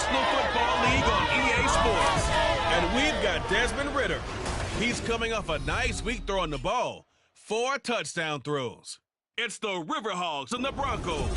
National Football League on EA Sports. And we've got Desmond Ridder. He's coming off a nice week throwing the ball. 4 touchdown throws. It's the River Hogs and the Broncos.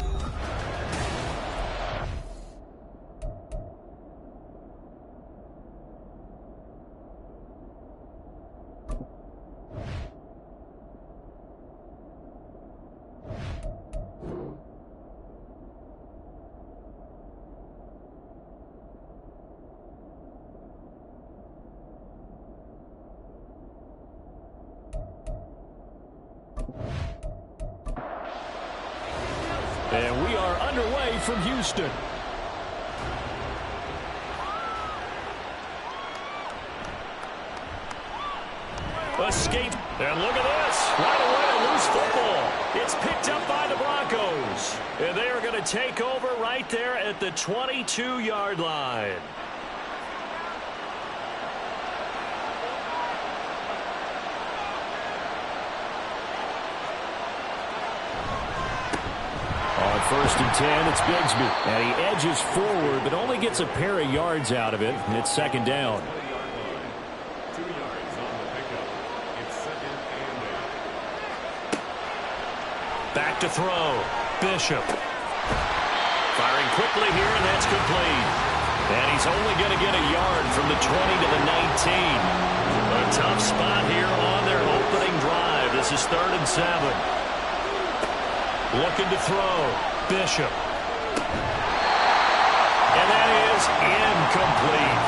And we are underway from Houston. Escape. And look at this. Right away, a loose football. It's picked up by the Broncos. And they are going to take over right there at the 22-yard line. On 1st and 10, it's Bigsby. And he edges forward, but only gets a pair of yards out of it. And it's 2nd down. 2 yards on the pickup. It's 2nd and 8. Back to throw. Bishop. Firing quickly here, and that's complete. And he's only going to get a yard from the 20 to the 19. A tough spot here on their opening drive. This is 3rd and 7. Looking to throw. Bishop. And that is incomplete.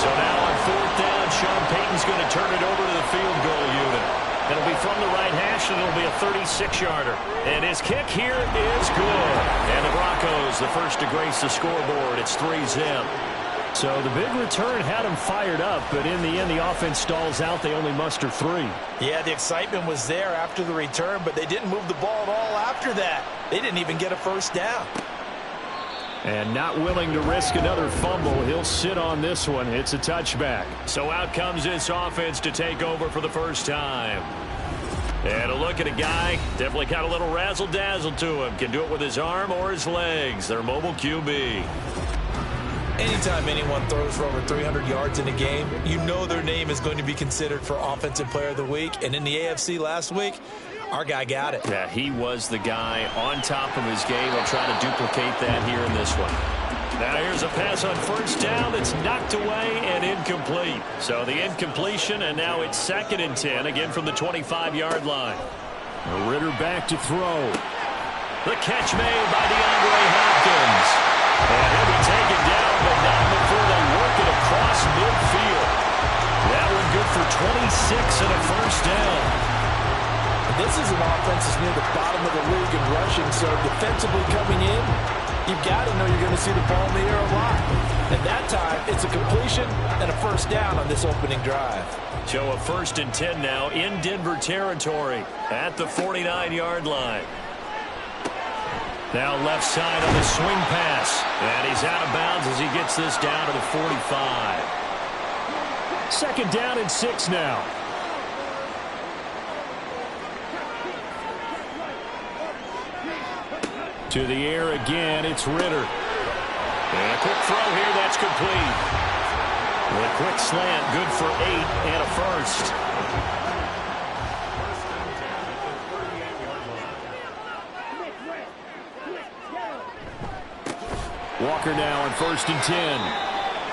So now on 4th down, Sean Payton's going to turn it over to the field goal unit. It'll be from the right hash, and it'll be a 36-yarder. And his kick here is good. And the Broncos, the first to grace the scoreboard. It's 3-zip. So the big return had him fired up, but in the end, the offense stalls out. They only muster 3. Yeah, the excitement was there after the return, but they didn't move the ball at all after that. They didn't even get a 1st down. And not willing to risk another fumble, he'll sit on this one. It's a touchback. So out comes this offense to take over for the first time. And a look at a guy, definitely got a little razzle-dazzle to him. Can do it with his arm or his legs. Their mobile QB. Anytime anyone throws for over 300 yards in a game, you know their name is going to be considered for Offensive Player of the Week. And in the AFC last week, our guy got it. Yeah, he was the guy on top of his game. He'll try to duplicate that here in this one. Now here's a pass on 1st down that's knocked away and incomplete. So the incompletion, and now it's 2nd and 10, again from the 25-yard line. Ridder back to throw. The catch made by DeAndre Hopkins. And he'll be taken down, but not before they work it across midfield. That one good for 26 and a 1st down. This is an offense that's near the bottom of the league in rushing, so defensively coming in, you've got to know you're going to see the ball in the air a lot. At that time, it's a completion and a 1st down on this opening drive. So a 1st and 10 now in Denver territory at the 49-yard line. Now left side on the swing pass. And he's out of bounds as he gets this down to the 45. 2nd down and 6 now. To the air again, it's Ridder. And a quick throw here, that's complete. With a quick slant, good for 8 and a 1st. Walker now on 1st and 10.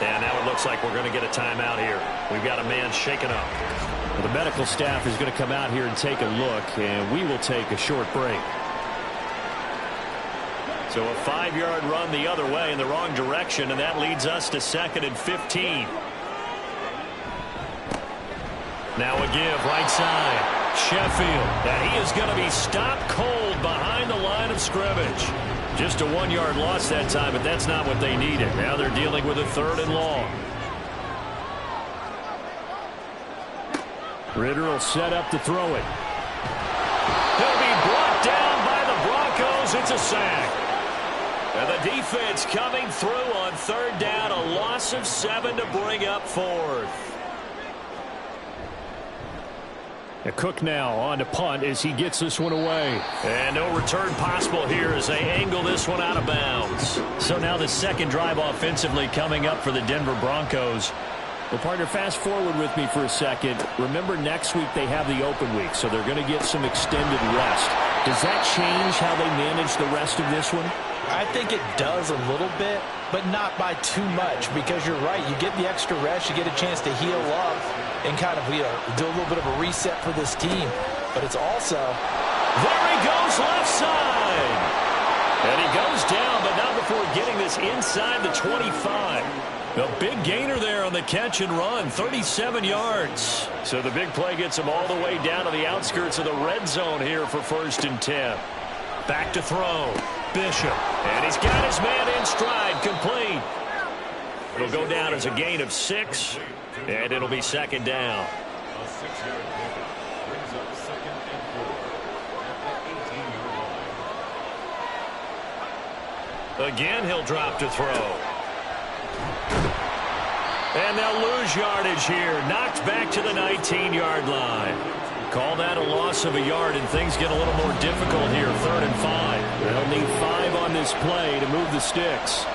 And now it looks like we're going to get a timeout here. We've got a man shaken up. Well, the medical staff is going to come out here and take a look, and we will take a short break. So a 5-yard run the other way in the wrong direction, and that leads us to 2nd and 15. Now a give right side. Sheffield. And he is going to be stopped cold behind the line of scrimmage. Just a 1-yard loss that time, but that's not what they needed. Now they're dealing with a 3rd and long. Ridder will set up to throw it. He'll be brought down by the Broncos. It's a sack. And the defense coming through on 3rd down. A loss of 7 to bring up 4th. Cook now on to punt as he gets this one away. And no return possible here as they angle this one out of bounds. So now the second drive offensively coming up for the Denver Broncos. Well, partner, fast forward with me for a second. Remember, next week they have the open week, so they're going to get some extended rest. Does that change how they manage the rest of this one? I think it does a little bit, but not by too much, because you're right. You get the extra rest, you get a chance to heal up and kind of do a little bit of a reset for this team. But it's also... There he goes left side. And he goes down, but not before getting this inside the 25. A big gainer there on the catch and run, 37 yards. So the big play gets him all the way down to the outskirts of the red zone here for 1st and 10. Back to throw. Bishop. And he's got his man in stride, complete. It'll go down as a gain of 6, and it'll be 2nd down. A 6-yard pickup brings up 2nd and 4 at the 18-yard line. Again, he'll drop to throw. And they'll lose yardage here. Knocked back to the 19-yard line. Call that a loss of a yard, and things get a little more difficult here. 3rd and 5. They'll need 5 on this play to move the sticks.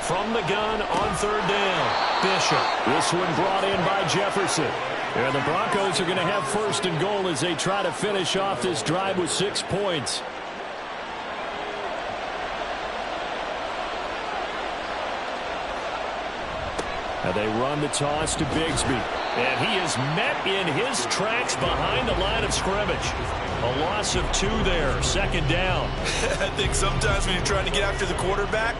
From the gun on 3rd down. Bishop. This one brought in by Jefferson. And the Broncos are going to have 1st and goal as they try to finish off this drive with 6 points. And they run the toss to Bigsby. And he is met in his tracks behind the line of scrimmage. A loss of 2 there. 2nd down. I think sometimes when you're trying to get after the quarterback,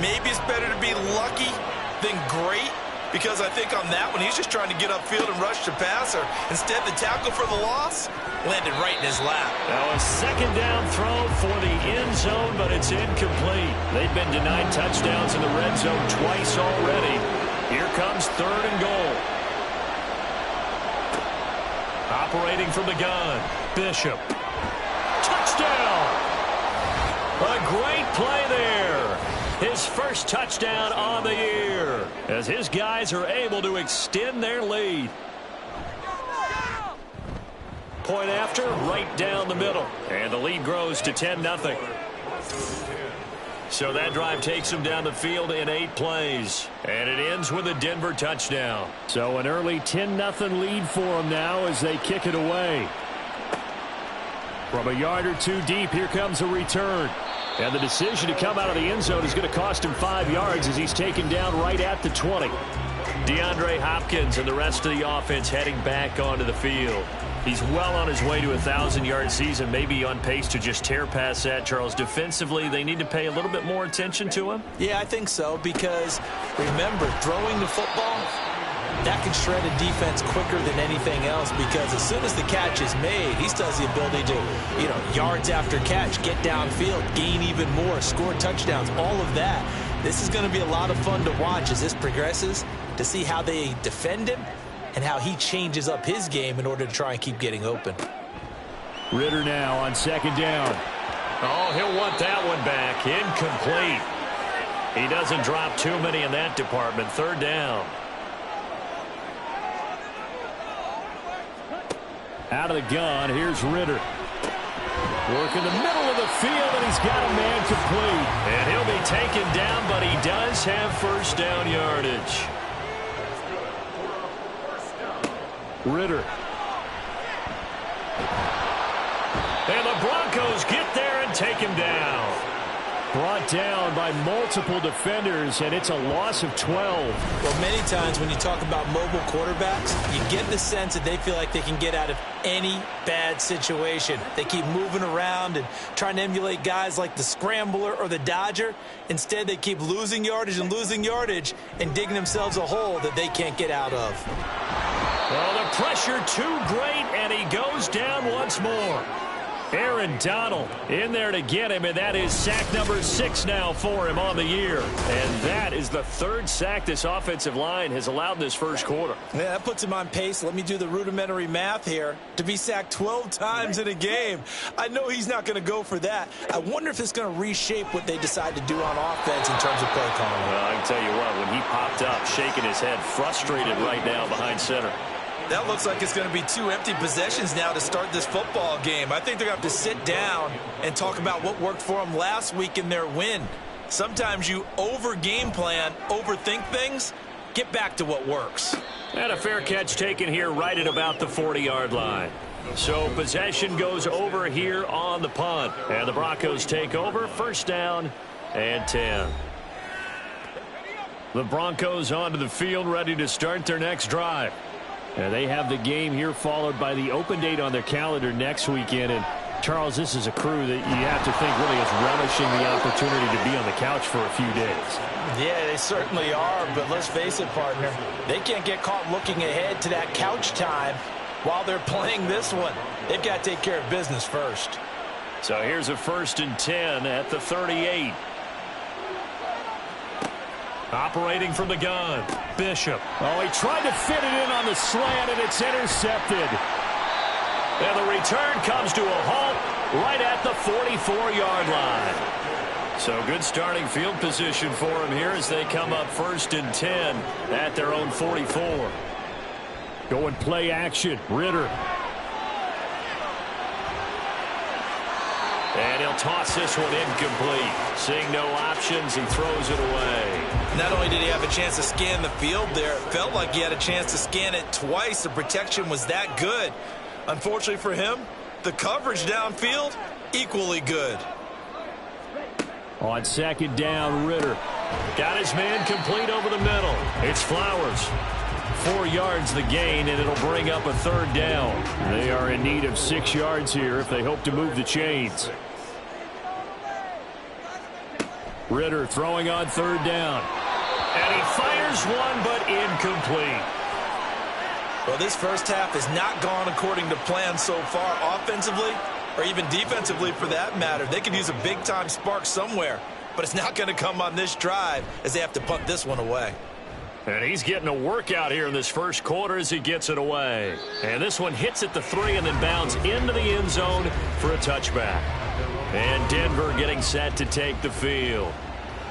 maybe it's better to be lucky than great. Because I think on that one, he's just trying to get upfield and rush the passer. Instead, the tackle for the loss landed right in his lap. Now a 2nd down throw for the end zone, but it's incomplete. They've been denied touchdowns in the red zone twice already. Here comes 3rd and goal. Operating from the gun. Bishop. Touchdown! A great play there. His first touchdown on the year as his guys are able to extend their lead. Point after, right down the middle. And the lead grows to 10-0. So that drive takes them down the field in 8 plays. And it ends with a Denver touchdown. So an early 10-0 lead for them now as they kick it away. From a yard or 2 deep, here comes a return. And the decision to come out of the end zone is going to cost him 5 yards as he's taken down right at the 20. DeAndre Hopkins and the rest of the offense heading back onto the field. He's well on his way to a 1,000-yard season, maybe on pace to just tear past that, Charles. Defensively, they need to pay a little bit more attention to him? Yeah, I think so, because remember, throwing the football, that can shred a defense quicker than anything else, because as soon as the catch is made, he still has the ability to, yards after catch, get downfield, gain even more, score touchdowns, all of that. This is going to be a lot of fun to watch as this progresses, to see how they defend him and how he changes up his game in order to try and keep getting open. Ritter now on 2nd down. Oh, he'll want that one back. Incomplete. He doesn't drop too many in that department. 3rd down. Out of the gun, here's Ritter. Work in the middle of the field, and he's got a man complete. And he'll be taken down, but he does have 1st down yardage. Ritter. And the Broncos get there and take him down. Brought down by multiple defenders, and it's a loss of 12. Well, many times when you talk about mobile quarterbacks, you get the sense that they feel like they can get out of any bad situation. They keep moving around and trying to emulate guys like the Scrambler or the Dodger. Instead, they keep losing yardage and digging themselves a hole that they can't get out of. Well, the pressure too great, and he goes down once more. Aaron Donald in there to get him, and that is sack number 6 now for him on the year. And that is the 3rd sack this offensive line has allowed in this first quarter. Yeah, that puts him on pace. Let me do the rudimentary math here. To be sacked 12 times in a game, I know he's not going to go for that. I wonder if it's going to reshape what they decide to do on offense in terms of play calling. Well, I can tell you what, when he popped up, shaking his head, frustrated right now behind center. That looks like it's going to be 2 empty possessions now to start this football game. I think they're going to have to sit down and talk about what worked for them last week in their win. Sometimes you over-game plan, overthink things. Get back to what works. And a fair catch taken here right at about the 40-yard line. So possession goes over here on the punt. And the Broncos take over, first down and 10. The Broncos onto the field, ready to start their next drive. And they have the game here followed by the open date on their calendar next weekend. And Charles, this is a crew that you have to think really is relishing the opportunity to be on the couch for a few days. Yeah, they certainly are, but let's face it, partner. They can't get caught looking ahead to that couch time while they're playing this one. They've got to take care of business first. So here's a 1st and 10 at the 38. Operating from the gun, Bishop. Oh, he tried to fit it in on the slant, and it's intercepted. And the return comes to a halt right at the 44-yard line. So good starting field position for him here as they come up 1st and 10 at their own 44. Going play action, Ritter. And he'll toss this one incomplete. Seeing no options, he throws it away. Not only did he have a chance to scan the field there, it felt like he had a chance to scan it twice. The protection was that good. Unfortunately for him, the coverage downfield, equally good. On 2nd down, Ritter. Got his man complete over the middle. It's Flowers. 4 yards the gain, and it'll bring up a 3rd down. They are in need of 6 yards here if they hope to move the chains. Ritter throwing on 3rd down. And he fires one, but incomplete. Well, this first half has not gone according to plan so far offensively, or even defensively for that matter. They could use a big-time spark somewhere, but it's not going to come on this drive as they have to punt this one away. And he's getting a workout here in this first quarter as he gets it away. And this one hits at the 3 and then bounds into the end zone for a touchback. And Denver getting set to take the field.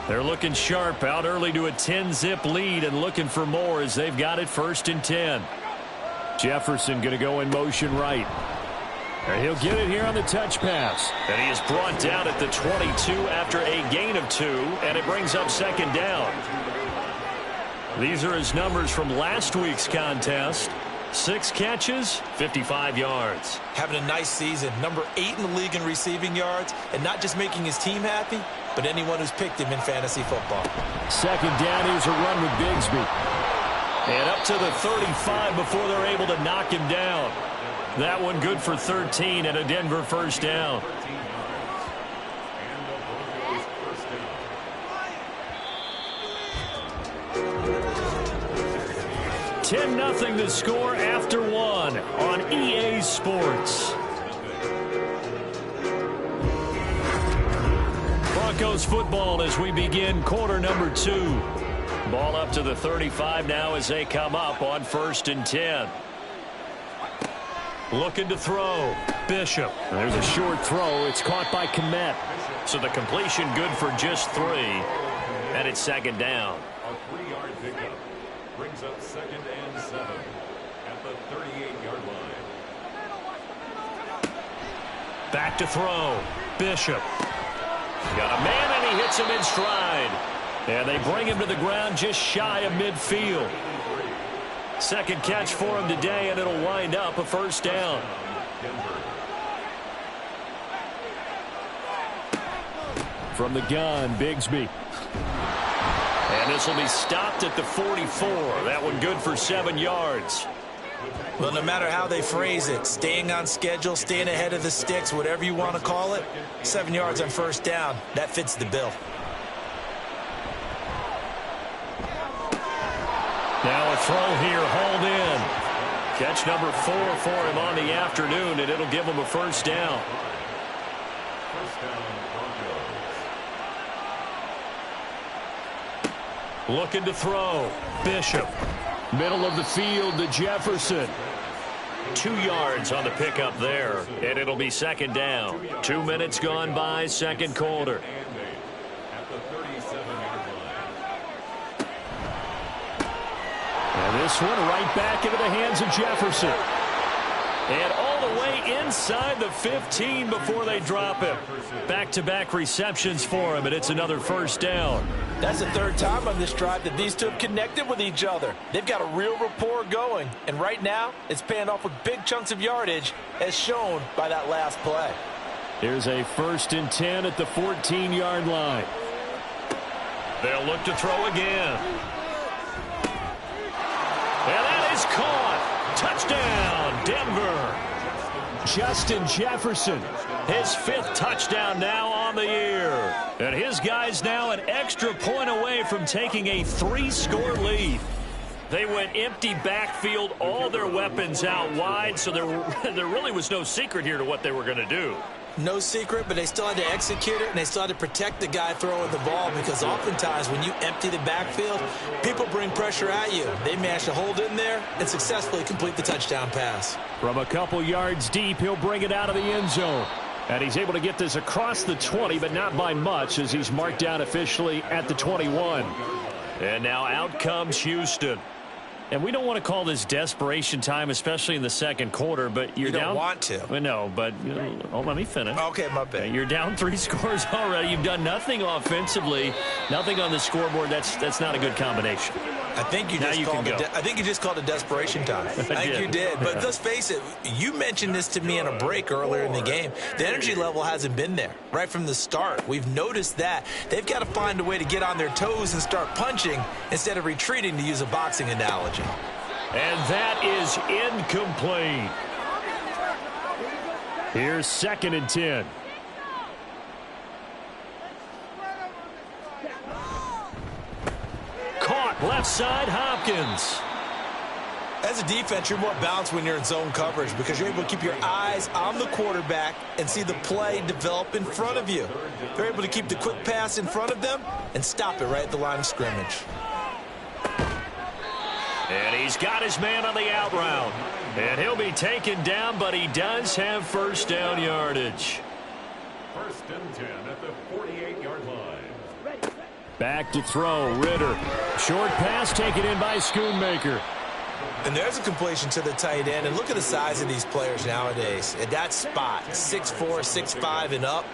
They're looking sharp, out early to a 10-zip lead and looking for more as they've got it 1st and 10. Jefferson going to go in motion right. And he'll get it here on the touch pass. And he is brought down at the 22 after a gain of 2, and it brings up 2nd down. These are his numbers from last week's contest. 6 catches, 55 yards. Having a nice season. Number 8 in the league in receiving yards, and not just making his team happy, but anyone who's picked him in fantasy football. 2nd down, here's a run with Bigsby. And up to the 35 before they're able to knock him down. That one good for 13 and a Denver 1st down. 10-0 the score after 1 on EA Sports. Broncos football as we begin quarter number 2. Ball up to the 35 now as they come up on 1st and 10. Looking to throw. Bishop. There's a short throw. It's caught by Kmet. So the completion good for just 3. And it's 2nd down. A 3-yard pickup brings up 2nd and 7 at the 38-yard line. Back to throw. Bishop. Got a man and he hits him in stride. And they bring him to the ground just shy of midfield. 2nd catch for him today, and it'll wind up a 1st down. From the gun, Bigsby. And this will be stopped at the 44. That one good for 7 yards. Well, no matter how they phrase it, staying on schedule, staying ahead of the sticks, whatever you want to call it, 7 yards on 1st down, that fits the bill. Now a throw here, hauled in. Catch number 4 for him on the afternoon, and it'll give him a 1st down. 1st down, Broncos. Looking to throw. Bishop. Middle of the field to Jefferson. 2 yards on the pickup there, and it'll be 2nd down. 2 minutes gone by, 2nd quarter. And this one right back into the hands of Jefferson. And all the way inside the 15 before they drop him. Back-to-back receptions for him, and it's another first down. That's the third time on this drive that these two have connected with each other. They've got a real rapport going, and right now it's paying off with big chunks of yardage, as shown by that last play. Here's a 1st and 10 at the 14-yard line. They'll look to throw again. And that is caught. Touchdown, Denver. Justin Jefferson, his 5th touchdown now on the year. And his guys now an extra point away from taking a 3-score lead. They went empty backfield, all their weapons out wide, so there really was no secret here to what they were going to do. No secret, but they still had to execute it, and they still had to protect the guy throwing the ball, because oftentimes when you empty the backfield, people bring pressure at you. They managed to hold in there and successfully complete the touchdown pass. From a couple yards deep, he'll bring it out of the end zone. And he's able to get this across the 20, but not by much, as he's marked down officially at the 21. And now out comes Houston. And we don't want to call this desperation time, especially in the second quarter, but you're down. You don't want to. No, but let me finish. Okay, my bad. You're down 3 scores already. You've done nothing offensively, nothing on the scoreboard. That's not a good combination. I think you just called it desperation time. I think you did. But let's face it, you mentioned this to me in a break earlier in the game. The energy level hasn't been there right from the start. We've noticed that. They've got to find a way to get on their toes and start punching instead of retreating, to use a boxing analogy. And that is incomplete. Here's 2nd and 10. Caught left side, Hopkins. As a defense, you're more balanced when you're in zone coverage, because you're able to keep your eyes on the quarterback and see the play develop in front of you. They're able to keep the quick pass in front of them and stop it right at the line of scrimmage. And he's got his man on the out route. And he'll be taken down, but he does have first down yardage. 1st and 10 at the 48-yard line. Back to throw, Ritter. Short pass taken in by Schoonmaker. And there's a completion to the tight end. And look at the size of these players nowadays. At that spot, 6'4", 6'5", and up.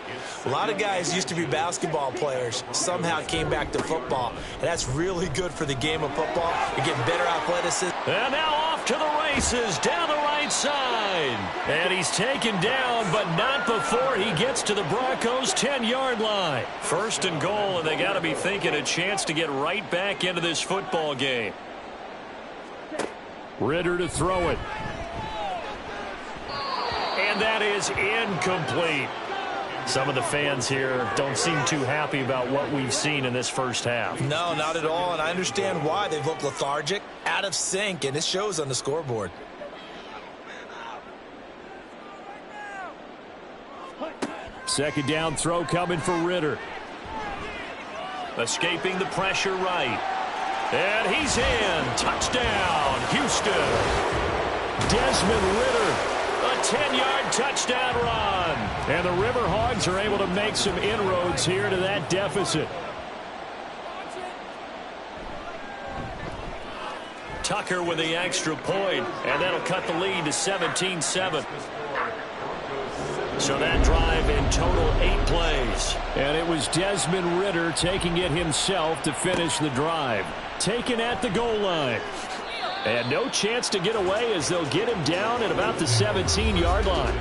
A lot of guys used to be basketball players, somehow came back to football. And that's really good for the game of football. You're getting better athleticism. And now off to the races, down the right side. And he's taken down, but not before he gets to the Broncos' 10-yard line. 1st and goal, and they got to be thinking a chance to get right back into this football game. Ritter to throw it. And that is incomplete. Some of the fans here don't seem too happy about what we've seen in this first half. No, not at all, and I understand why. They've looked lethargic, out of sync, and it shows on the scoreboard. Second down throw coming for Ritter. Escaping the pressure right. And he's in. Touchdown, Houston. Desmond Ritter, a 10-yard touchdown run. And the River Hogs are able to make some inroads here to that deficit. Tucker with the extra point, and that'll cut the lead to 17-7. So that drive in total 8 plays. And it was Desmond Ritter taking it himself to finish the drive. Taken at the goal line. And no chance to get away, as they'll get him down at about the 17-yard line.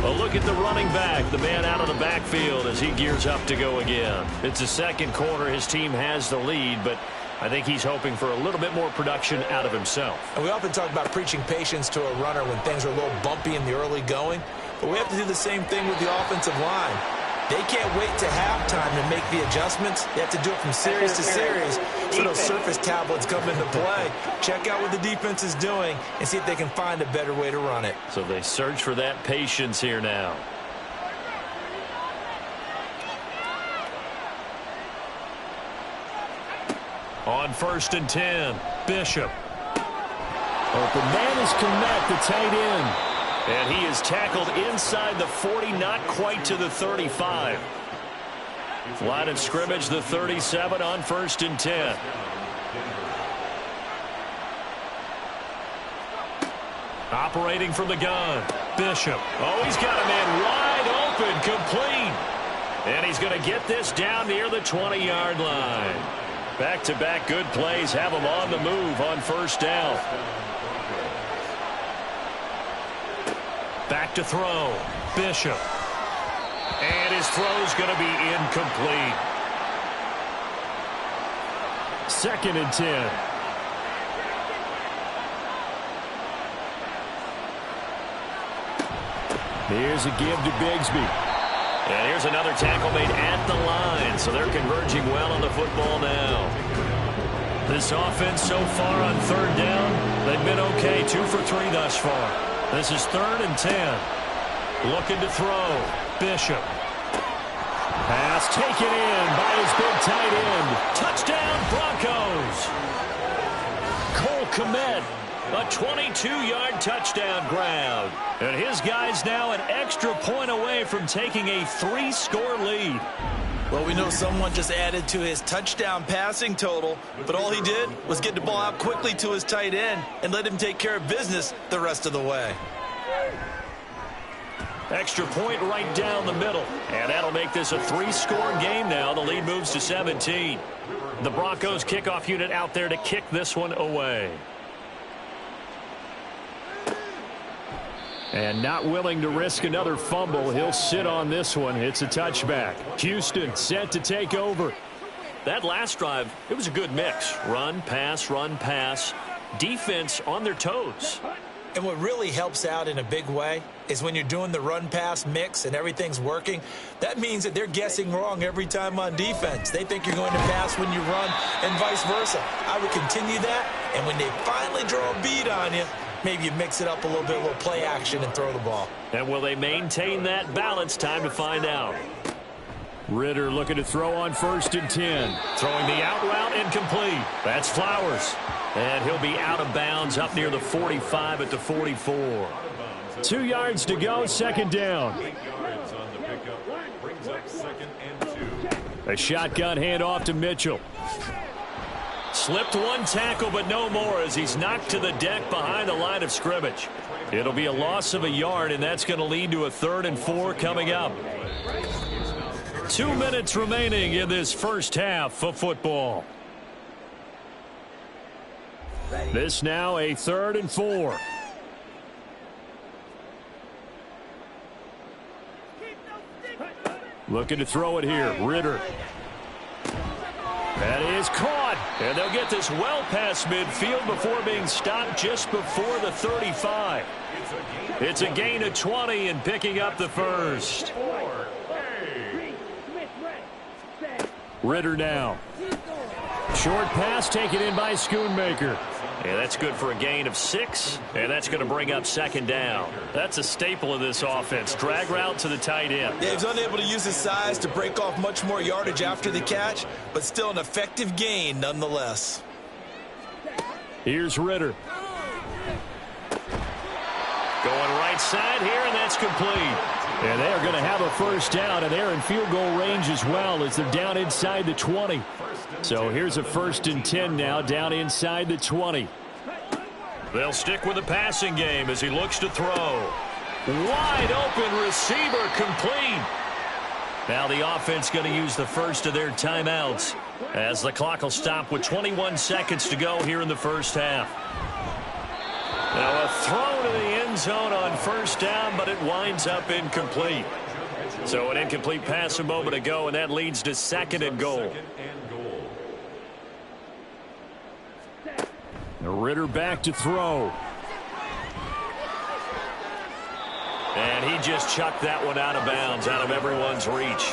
A look at the running back, the man out of the backfield as he gears up to go again. It's the second quarter. His team has the lead, but I think he's hoping for a little bit more production out of himself. And we often talk about preaching patience to a runner when things are a little bumpy in the early going. But we have to do the same thing with the offensive line. They can't wait to halftime to make the adjustments. They have to do it from series to series, so those surface tablets come into play. Check out what the defense is doing and see if they can find a better way to run it. So they search for that patience here now. On 1st and 10, Bishop. Open man is Kmet, the tight end. And he is tackled inside the 40, not quite to the 35. Line of scrimmage, the 37 on 1st and 10. Operating from the gun. Bishop. Oh, he's got a man wide open, complete. And he's going to get this down near the 20-yard line. Back-to-back good plays have him on the move on first down. Back to throw. Bishop. And his throw's going to be incomplete. 2nd and 10. Here's a give to Bigsby. And here's another tackle made at the line, so they're converging well on the football now. This offense so far on 3rd down, they've been okay, 2 for 3 thus far. This is 3rd and 10. Looking to throw. Bishop. Pass taken in by his big tight end. Touchdown, Broncos. Cole Kmet, a 22-yard touchdown grab. And his guy's now an extra point away from taking a 3-score lead. Well, we know someone just added to his touchdown passing total, but all he did was get the ball out quickly to his tight end and let him take care of business the rest of the way. Extra point right down the middle. And that'll make this a 3-score game now. The lead moves to 17. The Broncos kickoff unit out there to kick this one away. And not willing to risk another fumble, he'll sit on this one. It's a touchback. Houston set to take over. That last drive, it was a good mix. Run, pass. Defense on their toes. And what really helps out in a big way is when you're doing the run-pass mix and everything's working, that means that they're guessing wrong every time on defense. They think you're going to pass when you run and vice versa. I would continue that, and when they finally draw a beat on you, maybe you mix it up a little bit, a little play action, and throw the ball. And will they maintain that balance? Time to find out. Ritter looking to throw on 1st and 10. Throwing the out route incomplete. That's Flowers. And he'll be out of bounds up near the 45 at the 44. 2 yards to go, 2nd down. 8 yards on the pickup. Brings up 2nd and 2. A shotgun handoff to Mitchell. Slipped one tackle, but no more as he's knocked to the deck behind the line of scrimmage. It'll be a loss of a yard, and that's going to lead to a 3rd and 4 coming up. 2 minutes remaining in this first half of football. This now a 3rd and 4. Looking to throw it here. Ritter. That is caught. And they'll get this well past midfield before being stopped just before the 35. It's a gain of 20 and picking up the first. Ritter now. Short pass taken in by Schoonmaker. And that's good for a gain of 6, and that's going to bring up 2nd down. That's a staple of this offense. Drag route to the tight end. Yeah, he's unable to use his size to break off much more yardage after the catch, but still an effective gain nonetheless. Here's Ritter. Going right side here, and that's complete. And they are going to have a first down, and they're in field goal range as well as they're down inside the 20. So here's a 1st and 10 now, down inside the 20. They'll stick with the passing game as he looks to throw. Wide open receiver, complete. Now the offense going to use the first of their timeouts as the clock will stop with 21 seconds to go here in the first half. Now a throw to the end zone on first down, but it winds up incomplete. So an incomplete pass a moment ago, and that leads to 2nd and goal. Ritter back to throw. And he just chucked that one out of bounds, out of everyone's reach.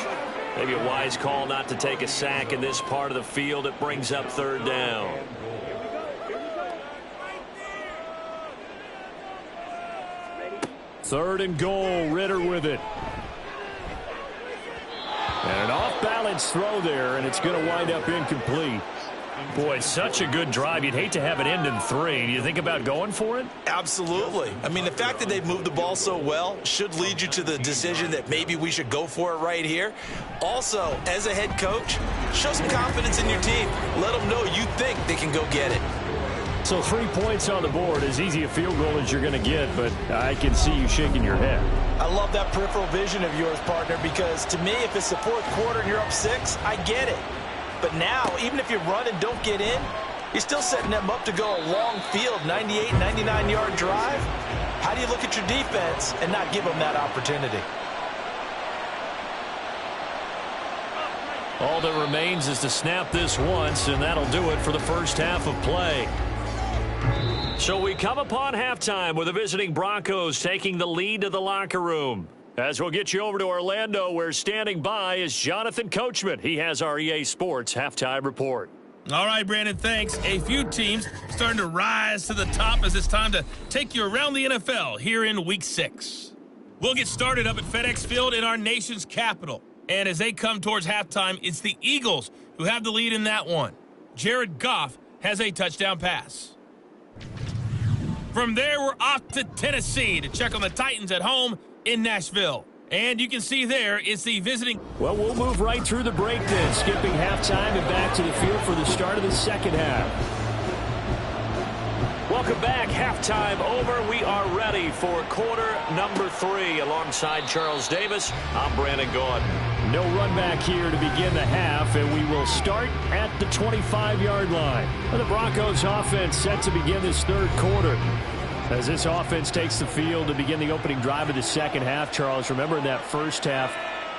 Maybe a wise call not to take a sack in this part of the field. It brings up 3rd down. Third and goal, Ritter with it. And an off-balance throw there, and it's going to wind up incomplete. Boy, such a good drive. You'd hate to have it end in 3. Do you think about going for it? Absolutely. I mean, the fact that they've moved the ball so well should lead you to the decision that maybe we should go for it right here. Also, as a head coach, show some confidence in your team. Let them know you think they can go get it. So 3 points on the board, as easy a field goal as you're going to get, but I can see you shaking your head. I love that peripheral vision of yours, partner, because to me, if it's the fourth quarter and you're up 6, I get it. But now, even if you run and don't get in, you're still setting them up to go a long field, 98, 99-yard drive. How do you look at your defense and not give them that opportunity? All that remains is to snap this once, and that'll do it for the first half of play. So we come upon halftime with the visiting Broncos taking the lead to the locker room. As we'll get you over to Orlando, where standing by is Jonathan Coachman. He has our EA Sports halftime report. All right, Brandon, thanks. A few teams starting to rise to the top as it's time to take you around the NFL here in Week 6. We'll get started up at FedEx Field in our nation's capital. And as they come towards halftime, it's the Eagles who have the lead in that one. Jared Goff has a touchdown pass. From there, we're off to Tennessee to check on the Titans at home in Nashville. And you can see there is the visiting. Well, we'll move right through the break then, skipping halftime and back to the field for the start of the second half. Welcome back. Halftime over. We are ready for quarter number 3. Alongside Charles Davis, I'm Brandon Gaudin. No run back here to begin the half, and we will start at the 25-yard line. The Broncos offense set to begin this third quarter. As this offense takes the field to begin the opening drive of the second half, Charles, remember in that first half,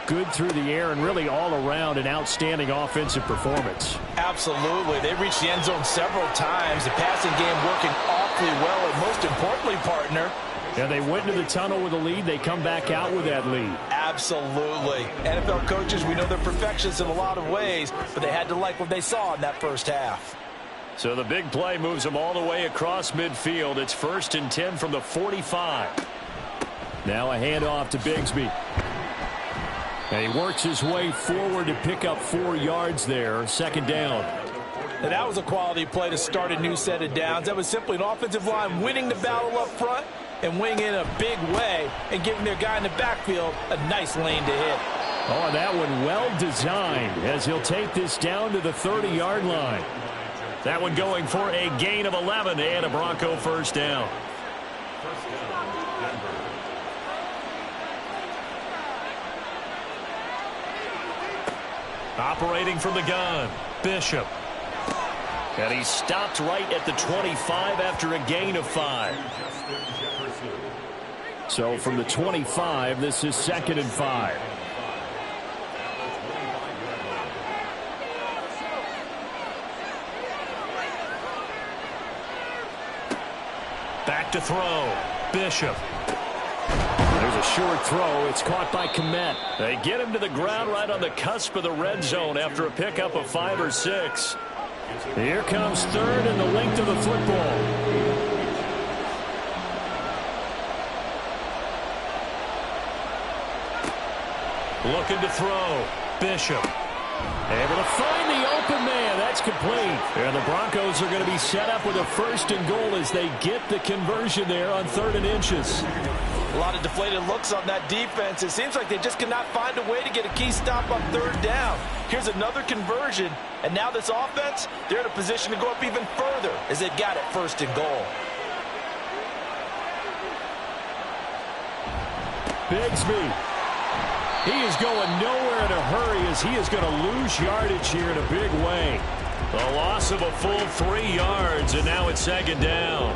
good through the air and really all around an outstanding offensive performance. Absolutely. They reached the end zone several times. The passing game working awfully well, and most importantly, partner, yeah, they went into the tunnel with a lead. They come back out with that lead. Absolutely. NFL coaches, we know they're perfectionists in a lot of ways, but they had to like what they saw in that first half. So the big play moves them all the way across midfield. It's 1st and 10 from the 45. Now a handoff to Bigsby. And he works his way forward to pick up 4 yards there. Second down. And that was a quality play to start a new set of downs. That was simply an offensive line winning the battle up front and winning in a big way and giving their guy in the backfield a nice lane to hit. Oh, that one well designed as he'll take this down to the 30-yard line. That one going for a gain of 11 and a Bronco first down. Operating from the gun, Bishop. And he stopped right at the 25 after a gain of 5. So from the 25, this is 2nd and 5. Back to throw. Bishop. There's a short throw. It's caught by Kmet. They get him to the ground right on the cusp of the red zone after a pickup of 5 or 6. Here comes 3rd and the length of the football. Looking to throw. Bishop. Able to find the open man. That's complete. And the Broncos are going to be set up with a 1st and goal as they get the conversion there on 3rd and inches. A lot of deflated looks on that defense. It seems like they just cannot find a way to get a key stop on 3rd down. Here's another conversion. And now this offense, they're in a position to go up even further as they've got it 1st and goal. Bigsby. He is going nowhere in a hurry as he is going to lose yardage here in a big way. The loss of a full 3 yards, and now it's 2nd down.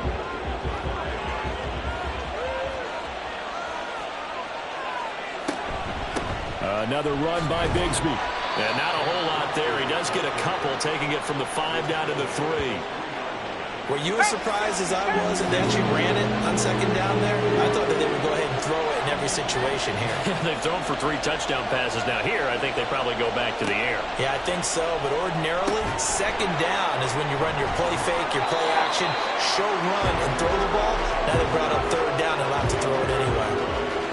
Another run by Bigsby. And not a whole lot there. He does get a couple, taking it from the 5 down to the 3. Were you as surprised as I was that they actually ran it on 2nd down there? I thought that they would go ahead and throw it in every situation here. They've thrown for 3 touchdown passes. Now here, I think they probably go back to the air. Yeah, I think so. But ordinarily, 2nd down is when you run your play fake, your play action, show run, and throw the ball. Now they brought up 3rd down and allowed to throw it anyway.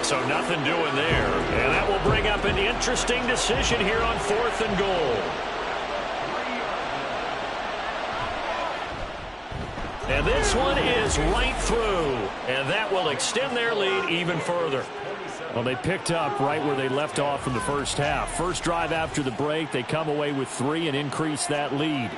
So nothing doing there. And that will bring up an interesting decision here on 4th and goal. And this one is right through. And that will extend their lead even further. Well, they picked up right where they left off in the first half. First drive after the break, they come away with 3 and increase that lead.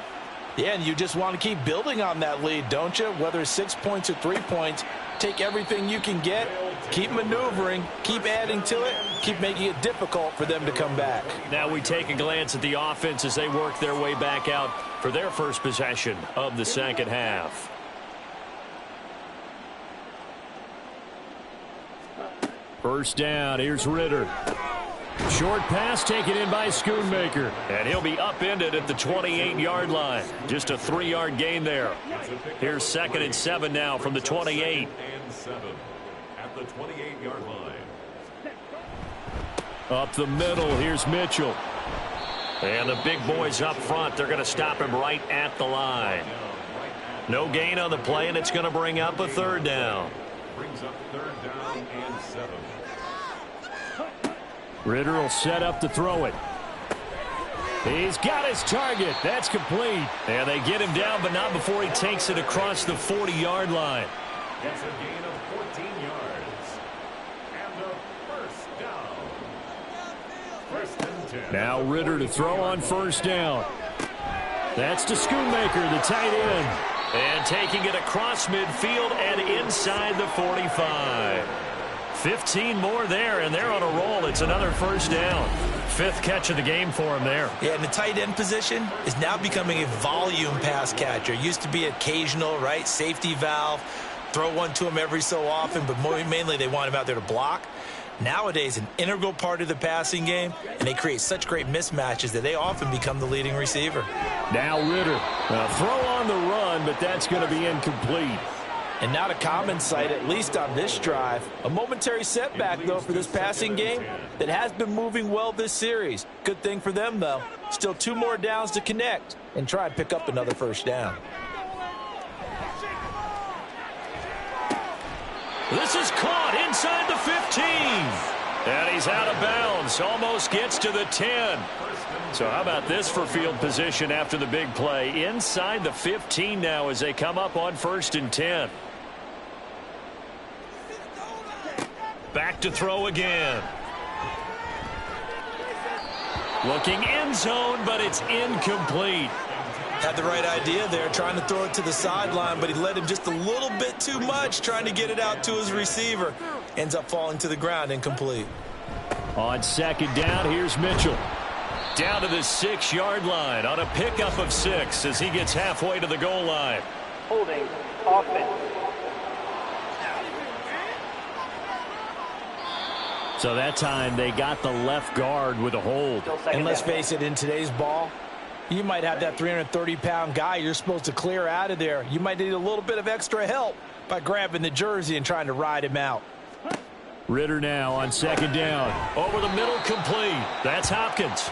Yeah, and you just want to keep building on that lead, don't you? Whether it's 6 points or 3 points, take everything you can get, keep maneuvering, keep adding to it, keep making it difficult for them to come back. Now we take a glance at the offense as they work their way back out for their first possession of the second half. First down, here's Ritter. Short pass taken in by Schoonmaker. And he'll be upended at the 28-yard line. Just a 3-yard gain there. Here's 2nd and 7 now from the 28. And 7 at the 28-yard line. Up the middle, here's Mitchell. And the big boys up front, they're going to stop him right at the line. No gain on the play, and it's going to bring up a 3rd down. Brings up 3rd down and 7. Ritter will set up to throw it. He's got his target. That's complete. And they get him down, but not before he takes it across the 40-yard line. It's a gain of 14 yards. And a first down. 1st and 10. Now Ritter to throw on 1st down. That's to Schoonmaker, the tight end. And taking it across midfield and inside the 45. 15 more there, and they're on a roll. It's another 1st down. 5th catch of the game for him there. Yeah, and the tight end position is now becoming a volume pass catcher. Used to be occasional, right? Safety valve. Throw one to him every so often, but mainly they want him out there to block. Nowadays, an integral part of the passing game, and they create such great mismatches that they often become the leading receiver. Now Ritter. A throw on the run, but that's going to be incomplete. And not a common sight, at least on this drive. A momentary setback, though, for this passing game that has been moving well this series. Good thing for them, though. Still 2 more downs to connect and try and pick up another 1st down. This is caught inside the 15. And he's out of bounds. Almost gets to the 10. So how about this for field position after the big play? Inside the 15 now as they come up on 1st and 10. Back to throw again. Looking end zone, but it's incomplete. Had the right idea there, trying to throw it to the sideline, but he led him just a little bit too much, trying to get it out to his receiver. Ends up falling to the ground, incomplete. On 2nd down, here's Mitchell. Down to the 6-yard line on a pickup of 6 as he gets halfway to the goal line. Holding offense. So that time they got the left guard with a hold. And let's face it, in today's ball, you might have that 330-pound guy you're supposed to clear out of there. You might need a little bit of extra help by grabbing the jersey and trying to ride him out. Ritter now on 2nd down. Over the middle, complete. That's Hopkins.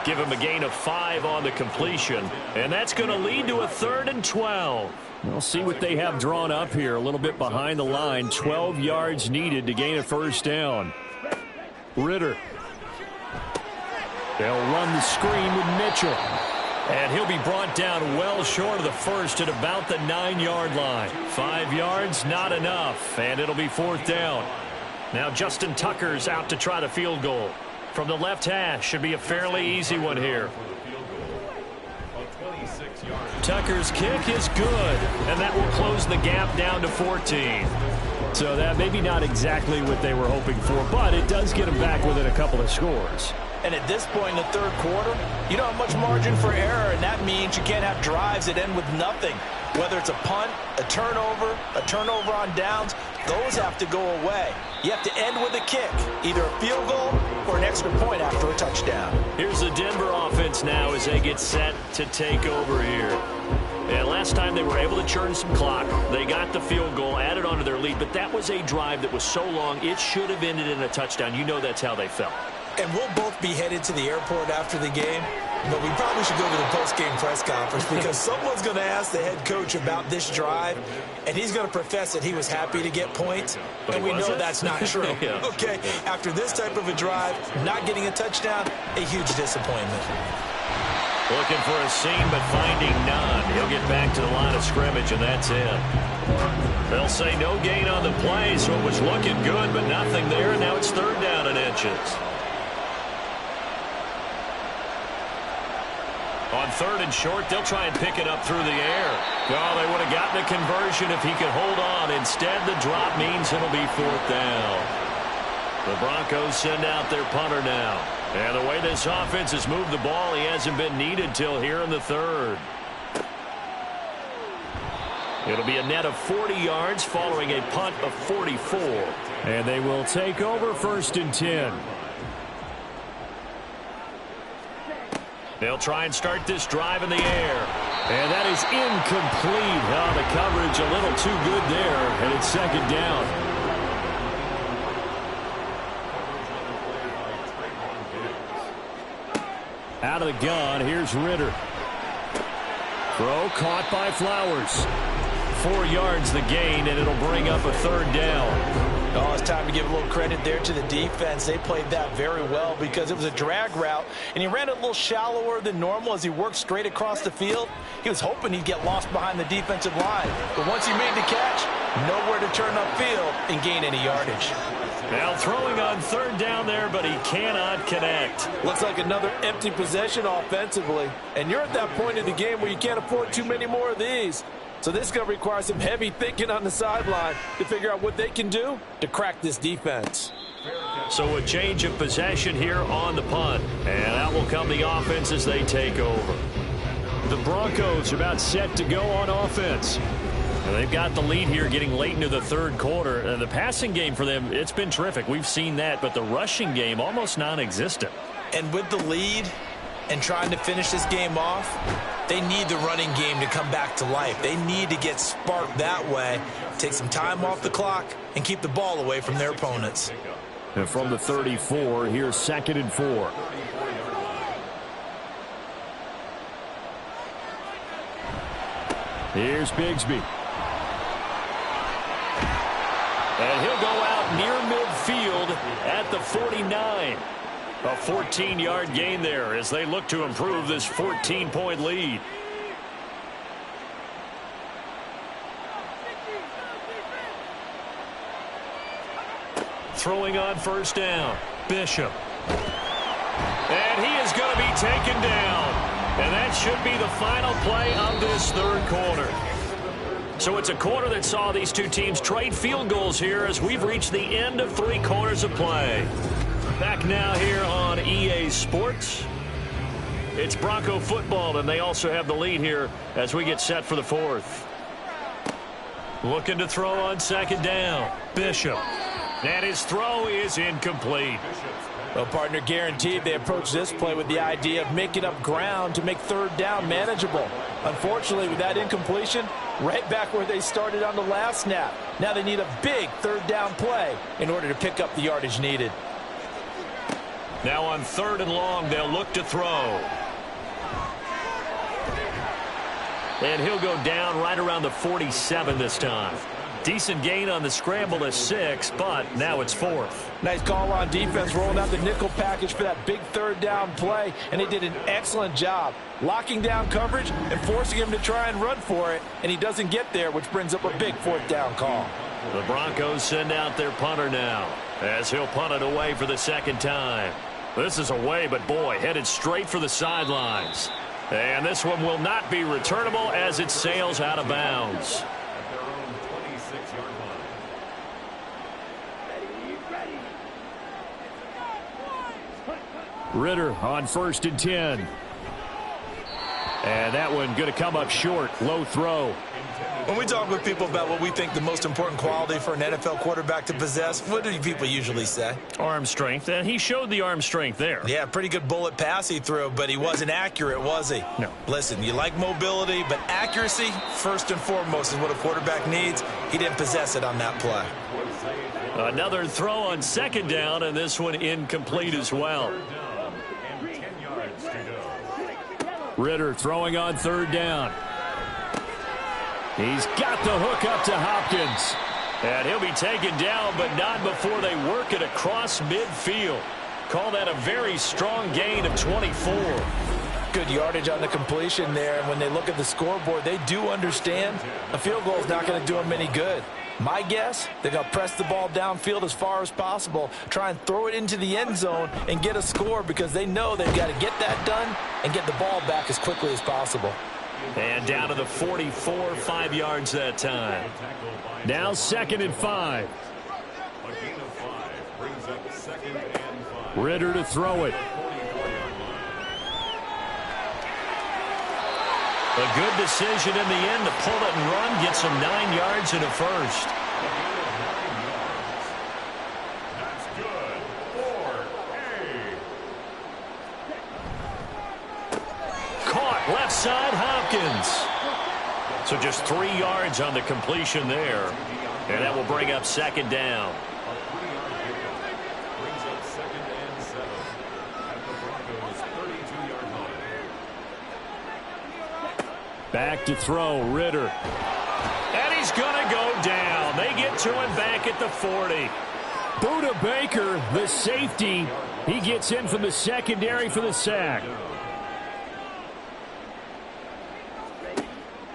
Give him a gain of 5 on the completion. And that's going to lead to a 3rd and 12. We'll see what they have drawn up here. A little bit behind the line. 12 yards needed to gain a 1st down. Ritter. They'll run the screen with Mitchell. And he'll be brought down well short of the 1st at about the 9-yard line. 5 yards, not enough. And it'll be 4th down. Now Justin Tucker's out to try the field goal. From the left hash, should be a fairly easy one here. Tucker's kick is good, and that will close the gap down to 14. So that maybe not exactly what they were hoping for, but it does get them back within a couple of scores. And at this point in the 3rd quarter, you don't have much margin for error, and that means you can't have drives that end with nothing. Whether it's a punt, a turnover on downs, those have to go away. You have to end with a kick, either a field goal or an extra point after a touchdown. Here's the Denver offense now as they get set to take over here. And last time they were able to churn some clock. They got the field goal, added onto their lead, but that was a drive that was so long, it should have ended in a touchdown. You know that's how they felt. And we'll both be headed to the airport after the game, but we probably should go to the post-game press conference because someone's going to ask the head coach about this drive, and he's going to profess that he was happy to get points, and we know that's not true. Yeah. Okay, after this type of a drive, not getting a touchdown, a huge disappointment. Looking for a seam, but finding none. He'll get back to the line of scrimmage, and that's it. They'll say no gain on the play, so it was looking good, but nothing there, and now it's 3rd down and inches. On 3rd and short, they'll try and pick it up through the air. Oh, they would have gotten a conversion if he could hold on. Instead, the drop means it'll be 4th down. The Broncos send out their punter now. And the way this offense has moved the ball, he hasn't been needed till here in the 3rd. It'll be a net of 40 yards following a punt of 44. And they will take over 1st and 10. They'll try and start this drive in the air. And that is incomplete. Oh, the coverage a little too good there, and it's 2nd down. Out of the gun, here's Ritter. Throw caught by Flowers. 4 yards the gain, and it'll bring up a 3rd down. Oh, it's time to give a little credit there to the defense. They played that very well because it was a drag route, and he ran it a little shallower than normal as he worked straight across the field. He was hoping he'd get lost behind the defensive line, but once he made the catch, nowhere to turn upfield and gain any yardage. Now throwing on 3rd down there, but he cannot connect. Looks like another empty possession offensively, and you're at that point in the game where you can't afford too many more of these. So this is going to require some heavy thinking on the sideline to figure out what they can do to crack this defense. So a change of possession here on the punt. And out will come the offense as they take over. The Broncos are about set to go on offense. And they've got the lead here getting late into the 3rd quarter. And the passing game for them, it's been terrific. We've seen that. But the rushing game, almost non-existent. And with the lead and trying to finish this game off, they need the running game to come back to life. They need to get sparked that way, take some time off the clock, and keep the ball away from their opponents. And from the 34, here's 2nd and 4. Here's Bigsby. And he'll go out near midfield at the 49. A 14-yard gain there as they look to improve this 14-point lead. Throwing on 1st down, Bishop. And he is going to be taken down. And that should be the final play of this 3rd quarter. So it's a quarter that saw these two teams trade field goals here as we've reached the end of 3 quarters of play. Back now here on EA Sports. It's Bronco football, and they also have the lead here as we get set for the 4th. Looking to throw on 2nd down, Bishop. And his throw is incomplete. Well, partner, guaranteed they approach this play with the idea of making up ground to make 3rd down manageable. Unfortunately, with that incompletion, right back where they started on the last snap. Now they need a big 3rd down play in order to pick up the yardage needed. Now on 3rd and long, they'll look to throw. And he'll go down right around the 47 this time. Decent gain on the scramble to 6, but now it's 4th. Nice call on defense, rolling out the nickel package for that big 3rd down play, and they did an excellent job locking down coverage and forcing him to try and run for it, and he doesn't get there, which brings up a big 4th down call. The Broncos send out their punter now as he'll punt it away for the 2nd time. This is away, but boy, headed straight for the sidelines. And this one will not be returnable as it sails out of bounds. At their own 26-yard line. Ritter on 1st and 10. And that one going to come up short. Low throw. When we talk with people about what we think the most important quality for an NFL quarterback to possess, what do people usually say? Arm strength, and he showed the arm strength there. Yeah, pretty good bullet pass he threw, but he wasn't accurate, was he? No. Listen, you like mobility, but accuracy, first and foremost, is what a quarterback needs. He didn't possess it on that play. Another throw on 2nd down, and this one incomplete as well. And 10 yards to go. Ritter throwing on 3rd down. He's got the hook up to Hopkins. And he'll be taken down, but not before they work it across midfield. Call that a very strong gain of 24. Good yardage on the completion there. And when they look at the scoreboard, they do understand a field goal is not going to do them any good. My guess, they're going to press the ball downfield as far as possible, try and throw it into the end zone and get a score because they know they've got to get that done and get the ball back as quickly as possible. And down to the 44, 5 yards that time. Now 2nd and 5. A gain of 5 brings up 2nd and 5. Ritter to throw it. A good decision in the end to pull it and run, gets him 9 yards and a first. That's good for Caught left side, Hopkins. So just 3 yards on the completion there. And that will bring up 2nd down. A 3-yard pickup brings up 2nd and 7 at the Broncos' 32-yard line. Back to throw, Ritter. And he's going to go down. They get to him back at the 40. Buda Baker, the safety, he gets in from the secondary for the sack.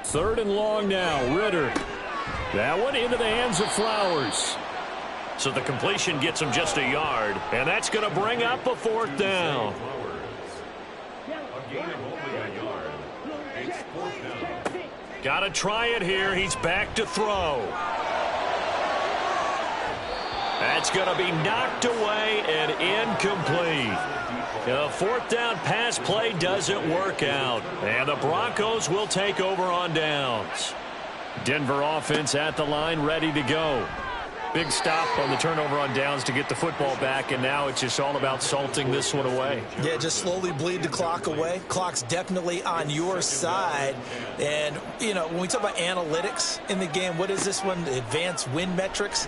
3rd and long now, Ritter. That one into the hands of Flowers. So the completion gets him just a yard, and that's going to bring up a 4th down. A gain of only a yard. It's 4th down. Got to try it here. He's back to throw. That's going to be knocked away and incomplete. The 4th down pass play doesn't work out. And the Broncos will take over on downs. Denver offense at the line, ready to go. Big stop on the turnover on downs to get the football back, and now it's just all about salting this one away. Yeah, just slowly bleed the clock away. Clock's definitely on your side. And, you know, when we talk about analytics in the game, what is this one? The advanced win metrics?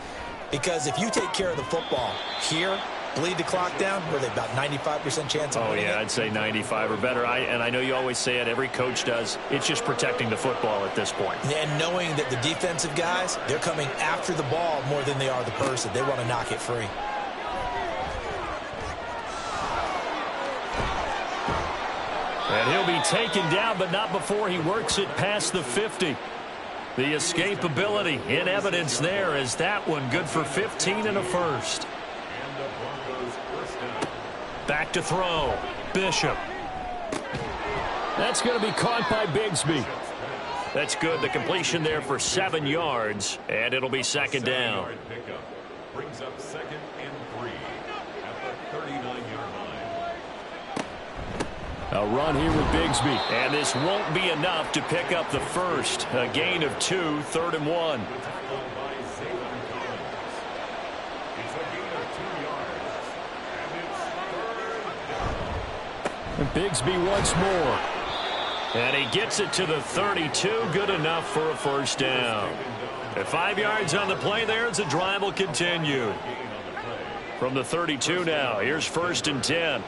Because if you take care of the football here, bleed the clock down, were they about 95% chance of winning it? I'd say 95 or better. And I know you always say it, every coach does. It's just protecting the football at this point. And knowing that the defensive guys, they're coming after the ball more than they are the person. They want to knock it free. And he'll be taken down, but not before he works it past the 50. The escapability in evidence there as that one good for 15 and a first. And the Broncos' 1st down. Back to throw. Bishop. That's going to be caught by Bigsby. That's good. The completion there for 7 yards, and it'll be 2nd down. 7-yard pickup brings up 2nd and 3 at the 39-yard line. A run here with Bigsby. And this won't be enough to pick up the first. A gain of 2, 3rd and 1. And Bigsby once more. And he gets it to the 32. Good enough for a first down. At 5 yards on the play there, the drive will continue. From the 32 now, here's 1st and 10.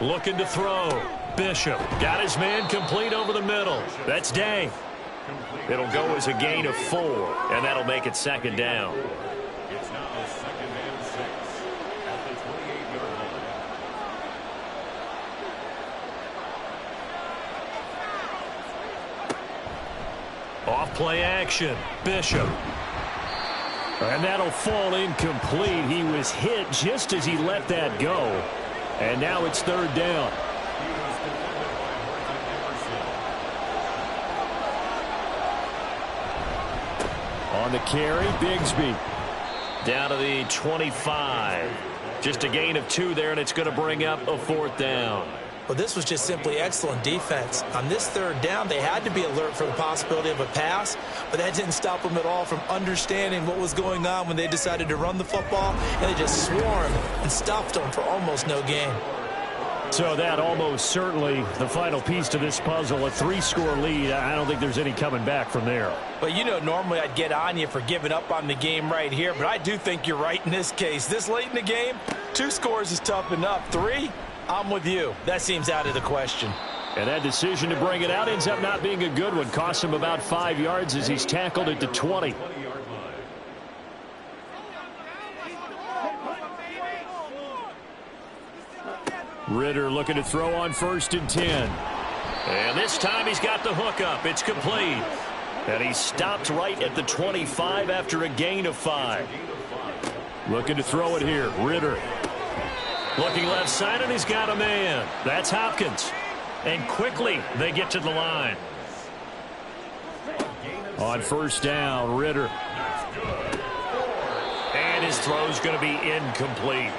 Looking to throw. Bishop got his man complete over the middle. That's Day. It'll go as a gain of 4, and that'll make it 2nd down. It's now 2nd and 6 at the 28-yard line. Off play action. Bishop. And that'll fall incomplete. He was hit just as he let that go. And now it's 3rd down. On the carry, Bigsby. Down to the 25. Just a gain of 2 there, and it's going to bring up a 4th down. Well, this was just simply excellent defense. On this 3rd down, they had to be alert for the possibility of a pass, but that didn't stop them at all from understanding what was going on when they decided to run the football, and they just swarmed and stuffed them for almost no gain. So that almost certainly the final piece to this puzzle, a 3-score lead. I don't think there's any coming back from there. Well, you know, normally I'd get on you for giving up on the game right here, but I do think you're right in this case. This late in the game, 2 scores is tough enough. 3, I'm with you. That seems out of the question. And that decision to bring it out ends up not being a good one. Costs him about 5 yards as he's tackled at the 20. Ritter looking to throw on 1st and 10. And this time he's got the hook up. It's complete. And he stopped right at the 25 after a gain of 5. Looking to throw it here. Ritter. Looking left side, and he's got a man. That's Hopkins. And quickly they get to the line. On first down, Ritter. And his throw's going to be incomplete.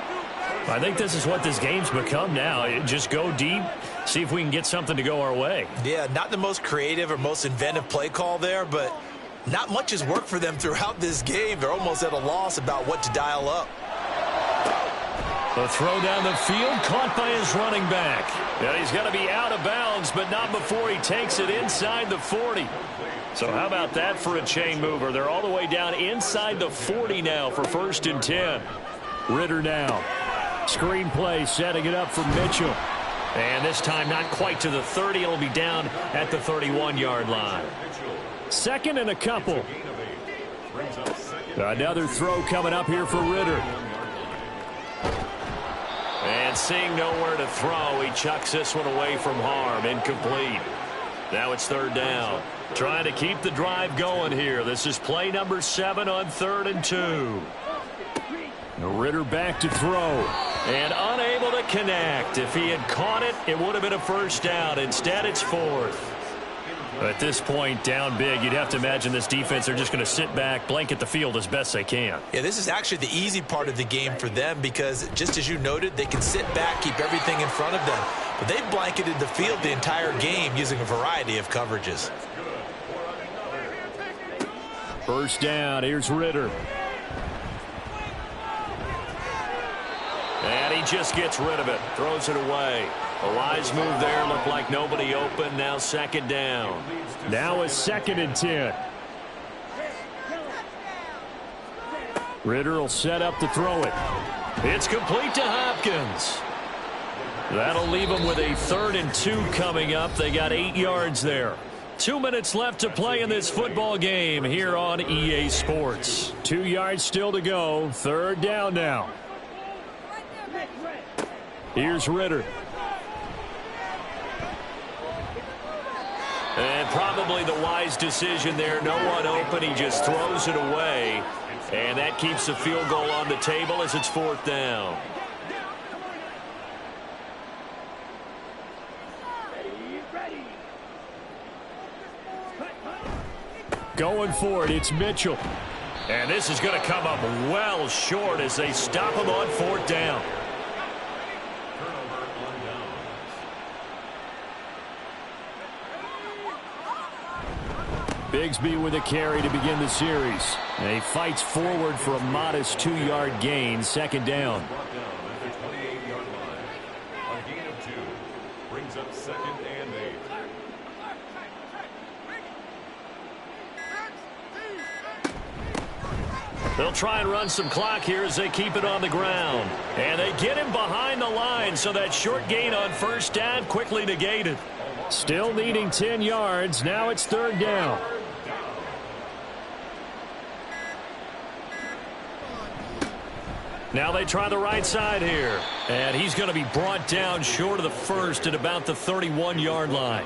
I think this is what this game's become now. Just go deep, see if we can get something to go our way. Yeah, not the most creative or most inventive play call there, but not much has worked for them throughout this game. They're almost at a loss about what to dial up. The throw down the field, caught by his running back. And he's going to be out of bounds, but not before he takes it inside the 40. So how about that for a chain mover? They're all the way down inside the 40 now for 1st and 10. Ritter now. Screen play, setting it up for Mitchell. And this time not quite to the 30. It'll be down at the 31-yard line. 2nd and a couple. Another throw coming up here for Ritter. And seeing nowhere to throw, he chucks this one away from harm. Incomplete. Now it's 3rd down. Trying to keep the drive going here. This is play number 7 on 3rd and 2. Ritter back to throw. And unable to connect. If he had caught it, it would have been a 1st down. Instead, it's 4th. At this point, down big, you'd have to imagine this defense are just going to sit back, blanket the field as best they can. Yeah, this is actually the easy part of the game for them because, just as you noted, they can sit back, keep everything in front of them. But they've blanketed the field the entire game using a variety of coverages. 1st down, here's Ritter. And he just gets rid of it, throws it away. A wise move there, looked like nobody open, now 2nd down. Now it's 2nd and 10. Ritter will set up to throw it. It's complete to Hopkins. That'll leave them with a 3rd and 2 coming up. They got 8 yards there. 2 minutes left to play in this football game here on EA Sports. 2 yards still to go. 3rd down now. Here's Ritter. And probably the wise decision there. No one open. He just throws it away. And that keeps the field goal on the table as it's 4th down. Going for it, it's Mitchell. And this is going to come up well short as they stop him on 4th down. Bigsby with a carry to begin the series. And he fights forward for a modest 2-yard gain, 2nd down. Brings up 2nd and 8. They'll try and run some clock here as they keep it on the ground. And they get him behind the line, so that short gain on 1st down quickly negated. Still needing 10 yards. Now it's 3rd down. Now they try the right side here. And he's going to be brought down short of the 1st at about the 31-yard line.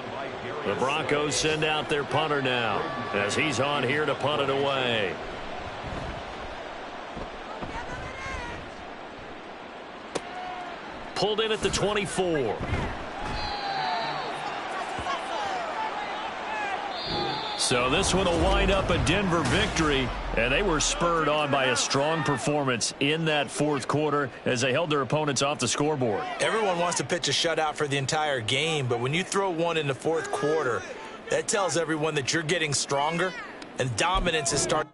The Broncos send out their punter now as he's on here to punt it away. Pulled in at the 24. So this one will wind up a Denver victory, and they were spurred on by a strong performance in that 4th quarter as they held their opponents off the scoreboard. Everyone wants to pitch a shutout for the entire game, but when you throw one in the 4th quarter, that tells everyone that you're getting stronger, and dominance is starting.